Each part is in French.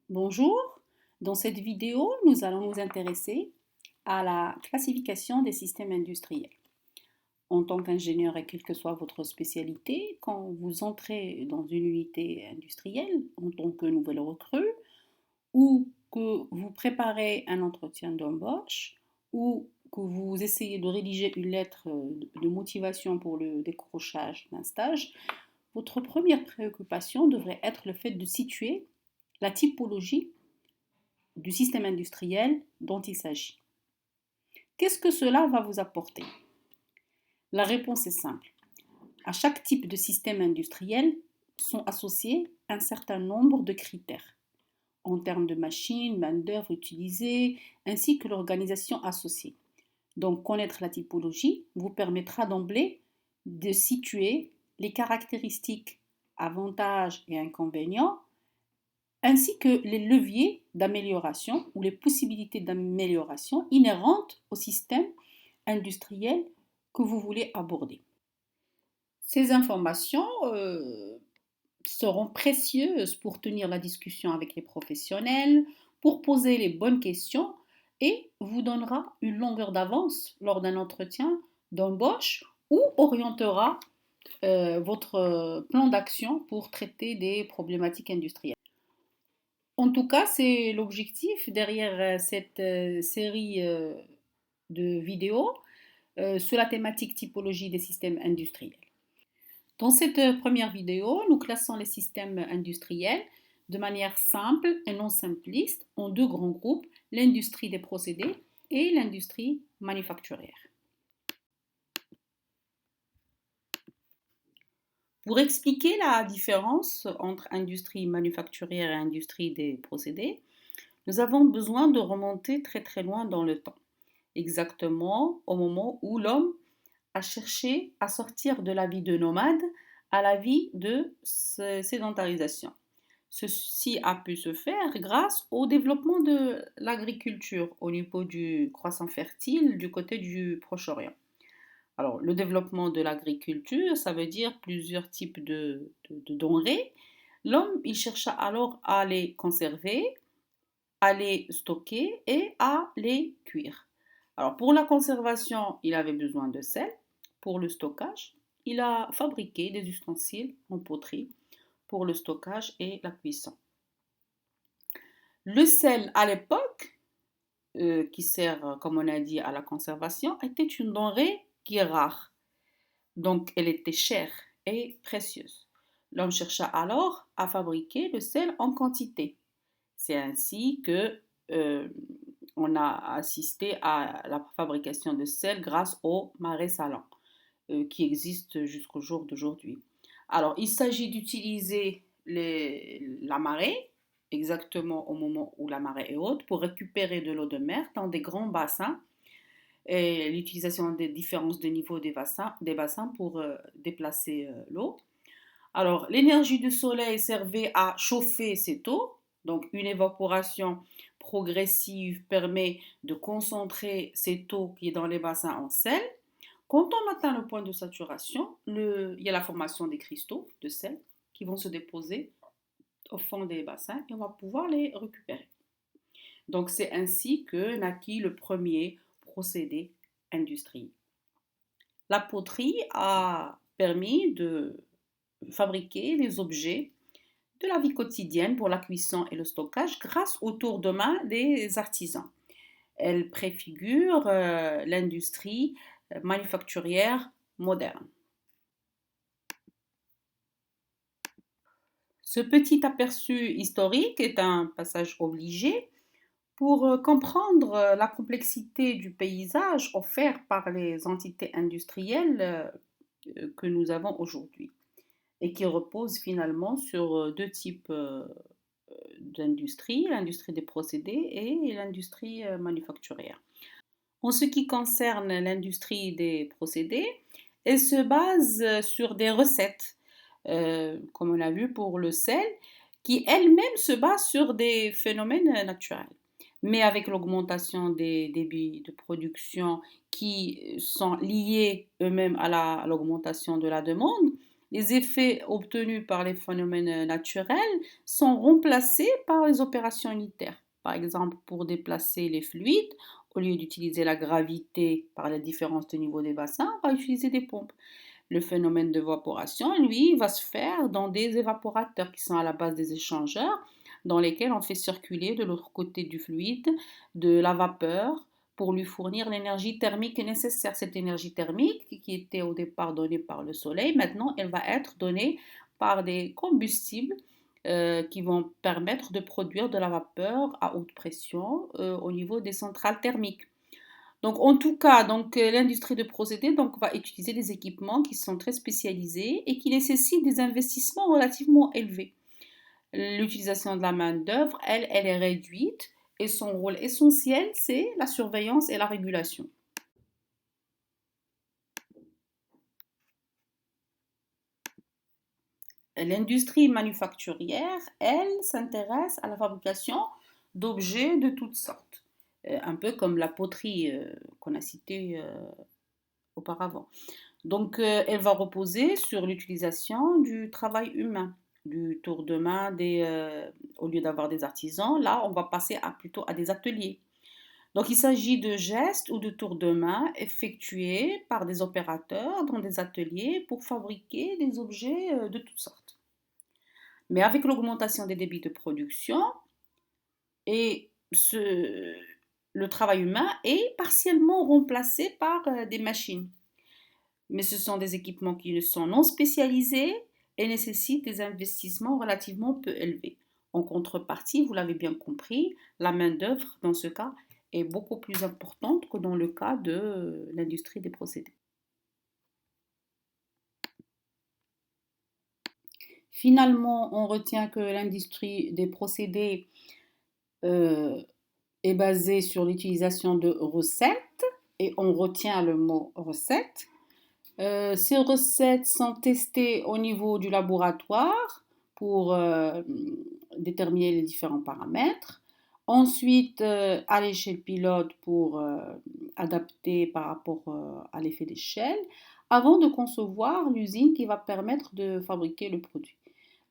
Bonjour, dans cette vidéo, nous allons nous intéresser à la classification des systèmes industriels. En tant qu'ingénieur et quelle que soit votre spécialité, quand vous entrez dans une unité industrielle en tant que nouvelle recrue ou que vous préparez un entretien d'embauche ou que vous essayez de rédiger une lettre de motivation pour le décrochage d'un stage, votre première préoccupation devrait être le fait de situer la typologie du système industriel dont il s'agit. Qu'est-ce que cela va vous apporter? La réponse est simple. À chaque type de système industriel sont associés un certain nombre de critères en termes de machines, main-d'œuvre utilisée, ainsi que l'organisation associée. Donc, connaître la typologie vous permettra d'emblée de situer les caractéristiques, avantages et inconvénients ainsi que les leviers d'amélioration ou les possibilités d'amélioration inhérentes au système industriel que vous voulez aborder. Ces informations seront précieuses pour tenir la discussion avec les professionnels, pour poser les bonnes questions et vous donnera une longueur d'avance lors d'un entretien d'embauche ou orientera votre plan d'action pour traiter des problématiques industrielles. En tout cas, c'est l'objectif derrière cette série de vidéos sur la thématique typologie des systèmes industriels. Dans cette première vidéo, nous classons les systèmes industriels de manière simple et non simpliste en deux grands groupes, l'industrie des procédés et l'industrie manufacturière. Pour expliquer la différence entre industrie manufacturière et industrie des procédés, nous avons besoin de remonter très très loin dans le temps, exactement au moment où l'homme a cherché à sortir de la vie de nomade à la vie de sédentarisation. Ceci a pu se faire grâce au développement de l'agriculture au niveau du croissant fertile du côté du Proche-Orient. Alors, le développement de l'agriculture, ça veut dire plusieurs types de denrées. L'homme, il chercha alors à les conserver, à les stocker et à les cuire. Alors pour la conservation, il avait besoin de sel. Pour le stockage, il a fabriqué des ustensiles en poterie pour le stockage et la cuisson. Le sel à l'époque, qui sert, comme on a dit, à la conservation, était une denrée qui est rare. Donc elle était chère et précieuse. L'homme chercha alors à fabriquer le sel en quantité. C'est ainsi que on a assisté à la fabrication de sel grâce au marais salant qui existe jusqu'au jour d'aujourd'hui. Alors, il s'agit d'utiliser la marée exactement au moment où la marée est haute pour récupérer de l'eau de mer dans des grands bassins et l'utilisation des différences de niveau des bassins pour déplacer l'eau. Alors, l'énergie du soleil servait à chauffer cette eau. Donc, une évaporation progressive permet de concentrer cette eau qui est dans les bassins en sel. Quand on atteint le point de saturation, il y a la formation des cristaux de sel qui vont se déposer au fond des bassins et on va pouvoir les récupérer. Donc, c'est ainsi que naquit le premier procédé industriel. La poterie a permis de fabriquer des objets de la vie quotidienne pour la cuisson et le stockage grâce au tour de main des artisans. Elle préfigure l'industrie manufacturière moderne. Ce petit aperçu historique est un passage obligé pour comprendre la complexité du paysage offert par les entités industrielles que nous avons aujourd'hui et qui repose finalement sur deux types d'industrie, l'industrie des procédés et l'industrie manufacturière. En ce qui concerne l'industrie des procédés, elle se base sur des recettes, comme on a vu pour le sel, qui elle-même se base sur des phénomènes naturels. Mais avec l'augmentation des débits de production qui sont liés eux-mêmes à l'augmentation de la demande, Les effets obtenus par les phénomènes naturels sont remplacés par les opérations unitaires. Par exemple, pour déplacer les fluides, au lieu d'utiliser la gravité par la différence de niveau des bassins, on va utiliser des pompes. Le phénomène d'évaporation, lui, va se faire dans des évaporateurs qui sont à la base des échangeurs, dans lesquels on fait circuler de l'autre côté du fluide de la vapeur pour lui fournir l'énergie thermique nécessaire. Cette énergie thermique, qui était au départ donnée par le soleil, maintenant elle va être donnée par des combustibles qui vont permettre de produire de la vapeur à haute pression au niveau des centrales thermiques. Donc, en tout cas, l'industrie de procédés va utiliser des équipements qui sont très spécialisés et qui nécessitent des investissements relativement élevés. L'utilisation de la main-d'œuvre, elle est réduite et son rôle essentiel, c'est la surveillance et la régulation. L'industrie manufacturière, elle, s'intéresse à la fabrication d'objets de toutes sortes, un peu comme la poterie qu'on a citée auparavant. Elle va reposer sur l'utilisation du travail humain, du tour de main au lieu d'avoir des artisans, là, on va passer plutôt à des ateliers. Donc, il s'agit de gestes ou de tours de main effectués par des opérateurs dans des ateliers pour fabriquer des objets de toutes sortes. Mais avec l'augmentation des débits de production et le travail humain est partiellement remplacé par des machines. Mais ce sont des équipements qui sont non spécialisés et nécessitent des investissements relativement peu élevés. En contrepartie, vous l'avez bien compris, la main-d'œuvre dans ce cas est beaucoup plus importante que dans le cas de l'industrie des procédés. Finalement, on retient que l'industrie des procédés euh, est basée sur l'utilisation de recettes et on retient le mot recette. Ces recettes sont testées au niveau du laboratoire pour déterminer les différents paramètres. Ensuite, à l'échelle pilote pour adapter par rapport à l'effet d'échelle, avant de concevoir l'usine qui va permettre de fabriquer le produit.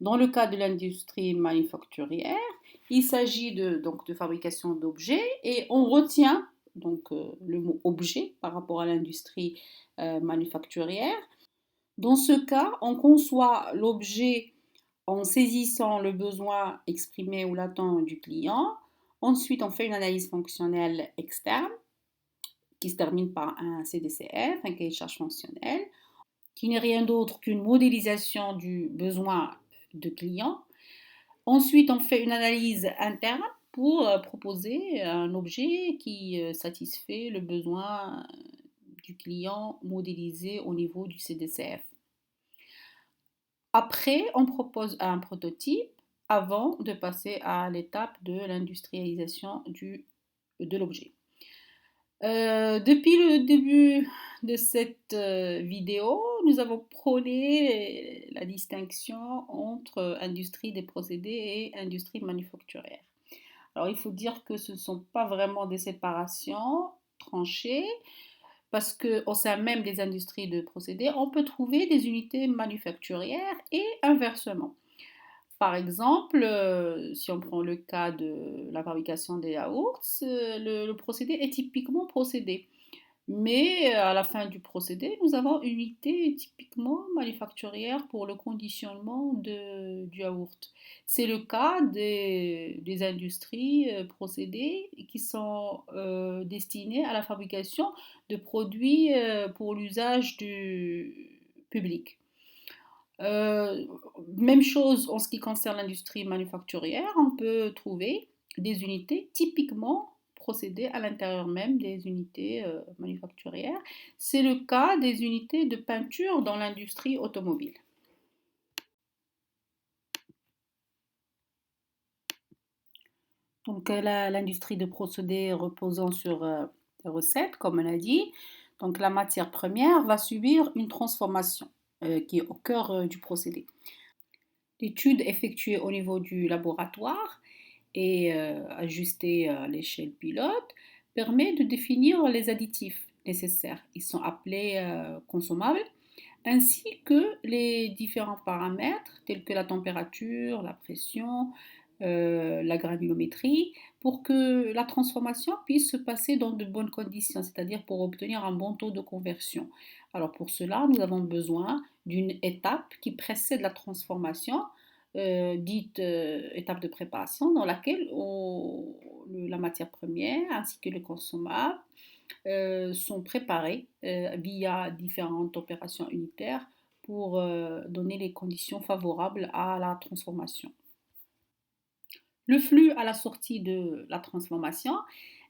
Dans le cas de l'industrie manufacturière, il s'agit de fabrication d'objets et on retient le mot objet par rapport à l'industrie manufacturière. Dans ce cas, on conçoit l'objet en saisissant le besoin exprimé ou latent du client. Ensuite, on fait une analyse fonctionnelle externe qui se termine par un CDCF, un cahier de charge fonctionnel, qui n'est rien d'autre qu'une modélisation du besoin de client. Ensuite, on fait une analyse interne pour proposer un objet qui satisfait le besoin du client modélisé au niveau du CDCF. Après, on propose un prototype avant de passer à l'étape de l'industrialisation de l'objet. Depuis le début de cette vidéo, nous avons prôné la distinction entre industrie des procédés et industrie manufacturière. Alors, il faut dire que ce ne sont pas vraiment des séparations tranchées, parce qu'au sein même des industries de procédés, on peut trouver des unités manufacturières et inversement. Par exemple, si on prend le cas de la fabrication des yaourts, le procédé est typiquement procédé. Mais à la fin du procédé, nous avons une unité typiquement manufacturière pour le conditionnement du yaourt. C'est le cas des industries procédées qui sont destinées à la fabrication de produits pour l'usage du public. Euh, Même chose en ce qui concerne l'industrie manufacturière, on peut trouver des unités typiquement procédées à l'intérieur même des unités manufacturières. C'est le cas des unités de peinture dans l'industrie automobile. L'industrie de procédés reposant sur des recettes, comme on a dit, donc la matière première va subir une transformation qui est au cœur du procédé. L'étude effectuée au niveau du laboratoire et ajustée à l'échelle pilote permet de définir les additifs nécessaires. Ils sont appelés consommables. ainsi que les différents paramètres tels que la température, la pression, la granulométrie, pour que la transformation puisse se passer dans de bonnes conditions, c'est-à-dire pour obtenir un bon taux de conversion. Alors pour cela, nous avons besoin d'une étape qui précède la transformation, dite étape de préparation, dans laquelle la matière première ainsi que le consommable sont préparés via différentes opérations unitaires pour donner les conditions favorables à la transformation. Le flux à la sortie de la transformation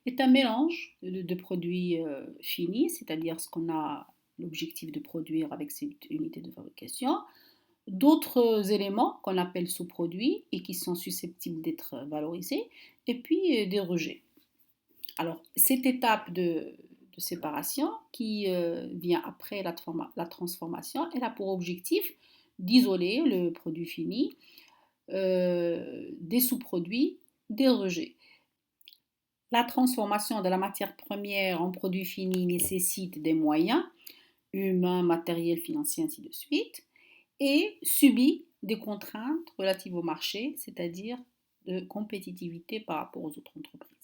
est un mélange de produits finis, c'est-à-dire ce qu'on a l'objectif de produire avec cette unité de fabrication, d'autres éléments qu'on appelle sous-produits et qui sont susceptibles d'être valorisés, et puis des rejets. Alors, cette étape de séparation qui vient après la transformation, elle a pour objectif d'isoler le produit fini des sous-produits, des rejets. La transformation de la matière première en produit fini nécessite des moyens humains, matériels, financiers, ainsi de suite, et subit des contraintes relatives au marché, c'est-à-dire de compétitivité par rapport aux autres entreprises.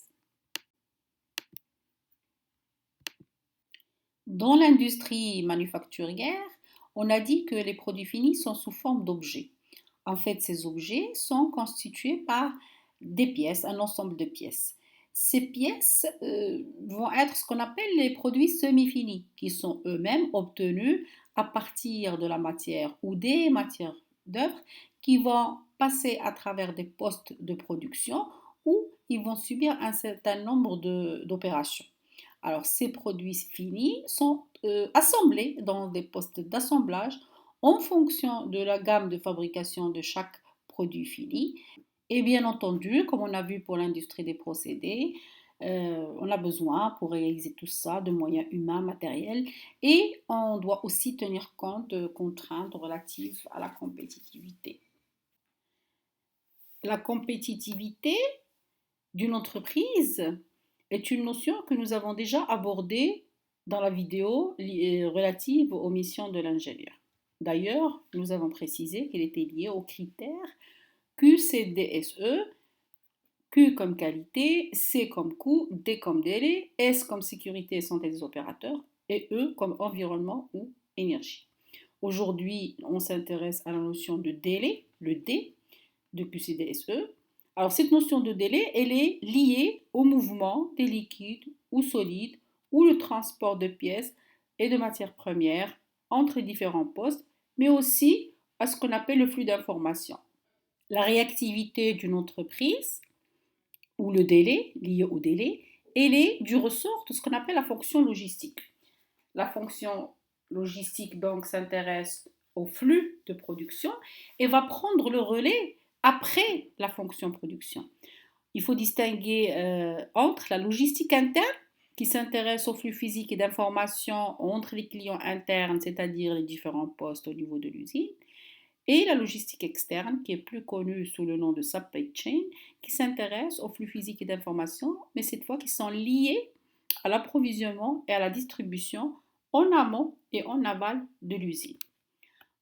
Dans l'industrie manufacturière, on a dit que les produits finis sont sous forme d'objets. En fait, ces objets sont constitués par des pièces, un ensemble de pièces. Ces pièces vont être ce qu'on appelle les produits semi-finis, qui sont eux-mêmes obtenus à partir de la matière ou des matières d'œuvre qui vont passer à travers des postes de production où ils vont subir un certain nombre d'opérations. Alors, ces produits finis sont assemblés dans des postes d'assemblage en fonction de la gamme de fabrication de chaque produit fini. Et bien entendu, comme on a vu pour l'industrie des procédés, on a besoin pour réaliser tout ça de moyens humains, matériels, et on doit aussi tenir compte de contraintes relatives à la compétitivité. La compétitivité d'une entreprise est une notion que nous avons déjà abordée dans la vidéo relative aux missions de l'ingénieur. D'ailleurs, nous avons précisé qu'elle était liée aux critères QCDSE, Q comme qualité, C comme coût, D comme délai, S comme sécurité et santé des opérateurs et E comme environnement ou énergie. Aujourd'hui, on s'intéresse à la notion de délai, le D de QCDSE. Alors cette notion de délai, elle est liée au mouvement des liquides ou solides ou le transport de pièces et de matières premières entre différents postes, mais aussi à ce qu'on appelle le flux d'information. La réactivité d'une entreprise ou le délai, lié au délai, elle est du ressort de ce qu'on appelle la fonction logistique. La fonction logistique donc s'intéresse au flux de production et va prendre le relais après la fonction production. Il faut distinguer entre la logistique interne qui s'intéresse au flux physique et d'informations entre les clients internes, c'est-à-dire les différents postes au niveau de l'usine, et la logistique externe, qui est plus connue sous le nom de supply chain, qui s'intéresse aux flux physiques et d'informations, mais cette fois qui sont liés à l'approvisionnement et à la distribution en amont et en aval de l'usine.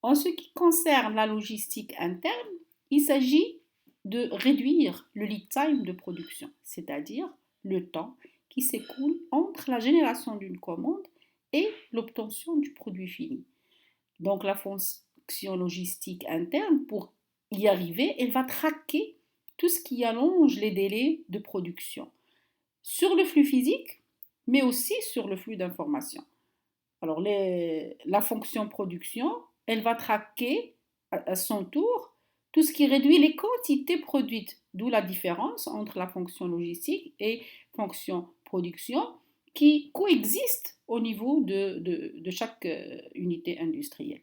En ce qui concerne la logistique interne, il s'agit de réduire le lead time de production, c'est-à-dire le temps qui s'écoule entre la génération d'une commande et l'obtention du produit fini. Donc la fonction logistique interne, pour y arriver, elle va traquer tout ce qui allonge les délais de production sur le flux physique, mais aussi sur le flux d'informations. Alors la fonction production, elle va traquer à son tour tout ce qui réduit les quantités produites, d'où la différence entre la fonction logistique et fonction production qui coexistent au niveau de chaque unité industrielle.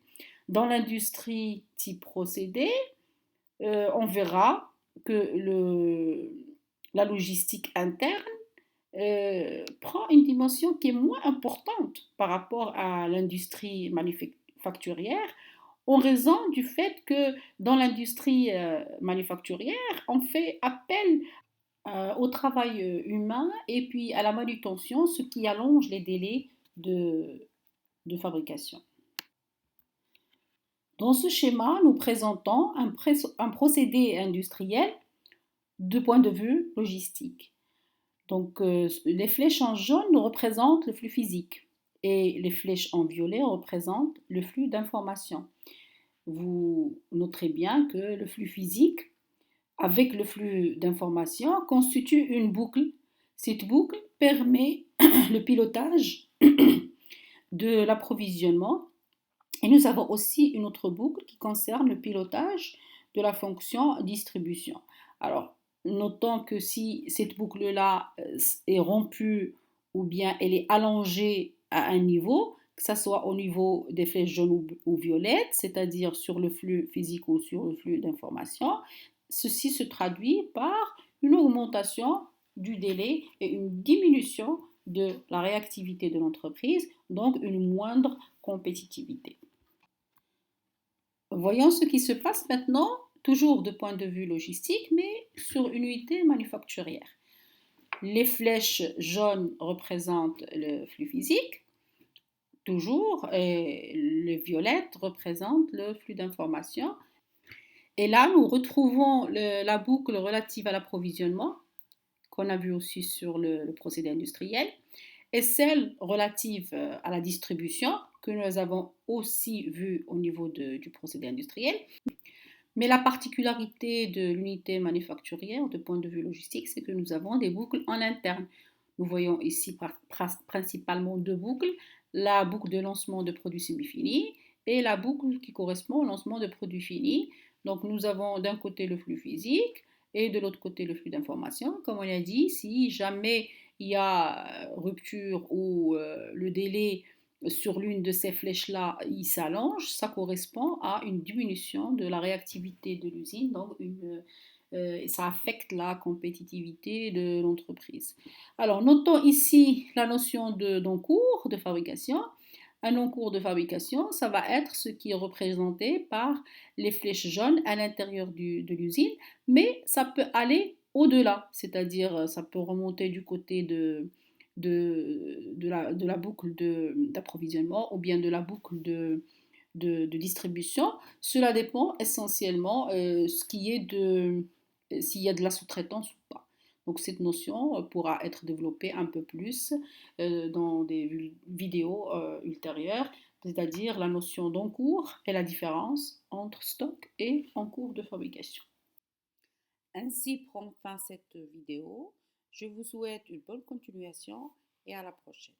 Dans l'industrie type procédé, on verra que la logistique interne prend une dimension qui est moins importante par rapport à l'industrie manufacturière en raison du fait que dans l'industrie manufacturière, on fait appel au travail humain et puis à la manutention, ce qui allonge les délais de fabrication. Dans ce schéma, nous présentons un procédé industriel de point de vue logistique. Donc, les flèches en jaune représentent le flux physique et les flèches en violet représentent le flux d'informations. Vous noterez bien que le flux physique avec le flux d'informations constitue une boucle. Cette boucle permet le pilotage de l'approvisionnement et nous avons aussi une autre boucle qui concerne le pilotage de la fonction distribution. Alors, notons que si cette boucle-là est rompue ou bien elle est allongée à un niveau, que ce soit au niveau des flèches jaunes ou violettes, c'est-à-dire sur le flux physique ou sur le flux d'information, ceci se traduit par une augmentation du délai et une diminution de la réactivité de l'entreprise, donc une moindre compétitivité. Voyons ce qui se passe maintenant, toujours de point de vue logistique, mais sur une unité manufacturière. Les flèches jaunes représentent le flux physique, toujours, et les violettes représentent le flux d'information. Et là, nous retrouvons la boucle relative à l'approvisionnement, qu'on a vu aussi sur le procédé industriel, et celle relative à la distribution, que nous avons aussi vu au niveau du procédé industriel. Mais la particularité de l'unité manufacturière, de point de vue logistique, c'est que nous avons des boucles en interne. Nous voyons ici principalement deux boucles, la boucle de lancement de produits semi-finis et la boucle qui correspond au lancement de produits finis. Donc nous avons d'un côté le flux physique et de l'autre côté le flux d'information. Comme on a dit, si jamais il y a rupture ou le délai sur l'une de ces flèches-là, il s'allonge, ça correspond à une diminution de la réactivité de l'usine, donc ça affecte la compétitivité de l'entreprise. Alors, notons ici la notion d'encours de fabrication. Un encours de fabrication, ça va être ce qui est représenté par les flèches jaunes à l'intérieur de l'usine, mais ça peut aller au-delà, c'est-à-dire ça peut remonter du côté de la boucle d'approvisionnement ou bien de la boucle de distribution. Cela dépend essentiellement s'il y a de la sous-traitance ou pas. Donc cette notion pourra être développée un peu plus dans des vidéos ultérieures, c'est-à-dire la notion d'encours et la différence entre stock et encours de fabrication. Ainsi prend fin cette vidéo. Je vous souhaite une bonne continuation et à la prochaine.